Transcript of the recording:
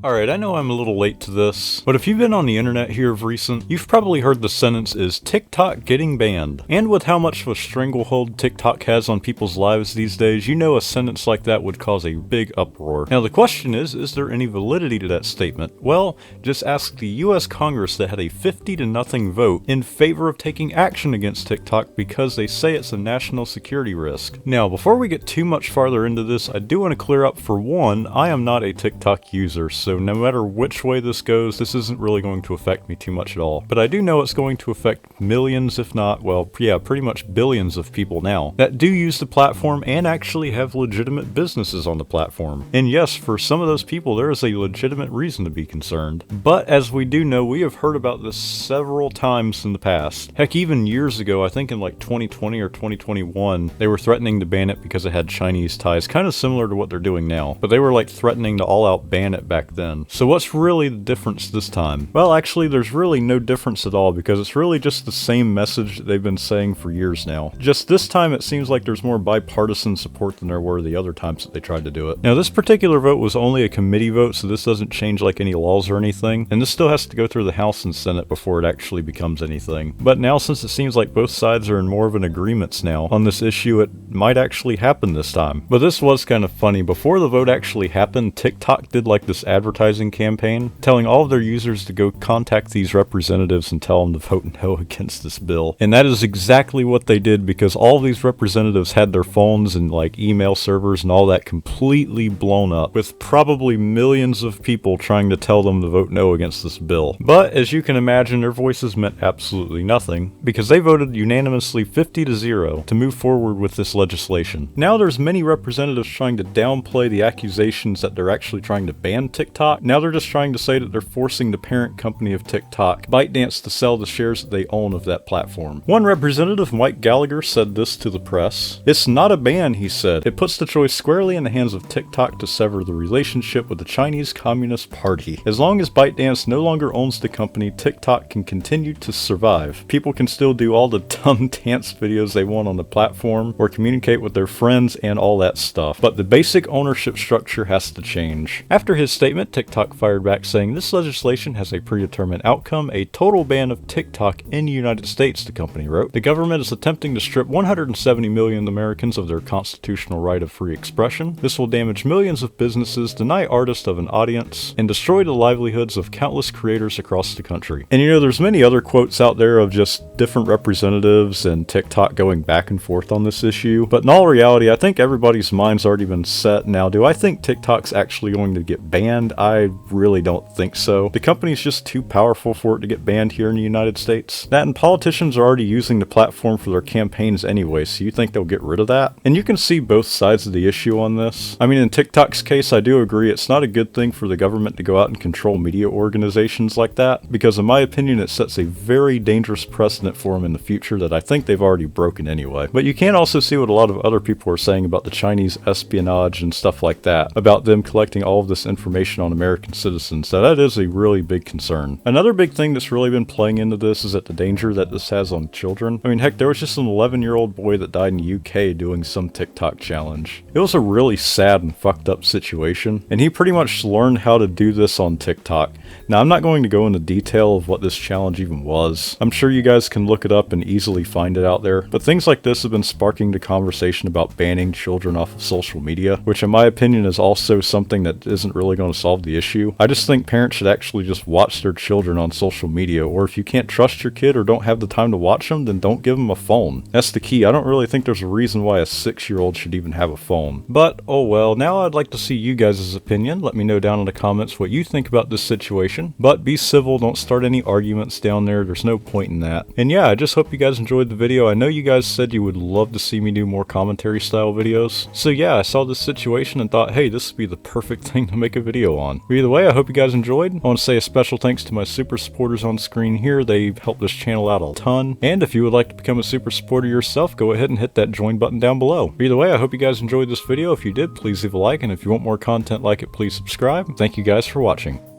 Alright, I know I'm a little late to this, but if you've been on the internet here of recent, you've probably heard the sentence is TikTok getting banned. And with how much of a stranglehold TikTok has on people's lives these days, you know a sentence like that would cause a big uproar. Now the question is there any validity to that statement? Well, just ask the US Congress that had a 50-0 vote in favor of taking action against TikTok because they say it's a national security risk. Now, before we get too much farther into this, I do want to clear up, for one, I am not a TikTok user, so no matter which way this goes, this isn't really going to affect me too much at all. But I do know it's going to affect millions, if not, well, yeah, pretty much billions of people now that do use the platform and actually have legitimate businesses on the platform. And yes, for some of those people, there is a legitimate reason to be concerned. But as we do know, we have heard about this several times in the past. Heck, even years ago, I think in like 2020 or 2021, they were threatening to ban it because it had Chinese ties, kind of similar to what they're doing now. But they were like threatening to all-out ban it back then. So what's really the difference this time? Well, actually, there's really no difference at all because it's really just the same message that they've been saying for years now. Just this time, it seems like there's more bipartisan support than there were the other times that they tried to do it. Now, this particular vote was only a committee vote, so this doesn't change like any laws or anything, and this still has to go through the House and Senate before it actually becomes anything. But now, since it seems like both sides are in more of an agreement now on this issue, it might actually happen this time. But this was kind of funny. Before the vote actually happened, TikTok did like this advertising campaign telling all of their users to go contact these representatives and tell them to vote no against this bill. And that is exactly what they did, because all of these representatives had their phones and like email servers and all that completely blown up, with probably millions of people trying to tell them to vote no against this bill. But as you can imagine, their voices meant absolutely nothing, because they voted unanimously 50-0 to move forward with this legislation. Now there's many representatives trying to downplay the accusations that they're actually trying to ban TikTok. Now they're just trying to say that they're forcing the parent company of TikTok, ByteDance, to sell the shares that they own of that platform. One representative, Mike Gallagher, said this to the press. "It's not a ban," he said. "It puts the choice squarely in the hands of TikTok to sever the relationship with the Chinese Communist Party. As long as ByteDance no longer owns the company, TikTok can continue to survive. People can still do all the dumb dance videos they want on the platform, or communicate with their friends and all that stuff. But the basic ownership structure has to change." After his statement, TikTok fired back saying, "This legislation has a predetermined outcome, a total ban of TikTok in the United States," the company wrote. "The government is attempting to strip 170 million Americans of their constitutional right of free expression. This will damage millions of businesses, deny artists of an audience, and destroy the livelihoods of countless creators across the country." And you know, there's many other quotes out there of just different representatives and TikTok going back and forth on this issue. But in all reality, I think everybody's mind's already been set. Now, do I think TikTok's actually going to get banned? I really don't think so. The company's just too powerful for it to get banned here in the United States. That, and politicians are already using the platform for their campaigns anyway, so you think they'll get rid of that? And you can see both sides of the issue on this. I mean, in TikTok's case, I do agree it's not a good thing for the government to go out and control media organizations like that, because in my opinion, it sets a very dangerous precedent for them in the future that I think they've already broken anyway. But you can also see what a lot of other people are saying about the Chinese espionage and stuff like that, about them collecting all of this information on American citizens. So that is a really big concern. Another big thing that's really been playing into this is that the danger that this has on children. I mean, heck, there was just an 11-year-old boy that died in the UK doing some TikTok challenge. It was a really sad and fucked up situation, and he pretty much learned how to do this on TikTok. Now, I'm not going to go into detail of what this challenge even was. I'm sure you guys can look it up and easily find it out there, but things like this have been sparking the conversation about banning children off of social media, which in my opinion is also something that isn't really going to solve the issue. I just think parents should actually just watch their children on social media, or if you can't trust your kid or don't have the time to watch them, then don't give them a phone. That's the key. I don't really think there's a reason why a 6-year-old should even have a phone. But, oh well, now I'd like to see you guys' opinion. Let me know down in the comments what you think about this situation. But be civil, don't start any arguments down there. There's no point in that. And yeah, I just hope you guys enjoyed the video. I know you guys said you would love to see me do more commentary style videos. So yeah, I saw this situation and thought, hey, this would be the perfect thing to make a video on. But either way, I hope you guys enjoyed. I want to say a special thanks to my super supporters on screen here. They've helped this channel out a ton. And if you would like to become a super supporter yourself, go ahead and hit that join button down below. But either way, I hope you guys enjoyed this video. If you did, please leave a like. And if you want more content like it, please subscribe. Thank you guys for watching.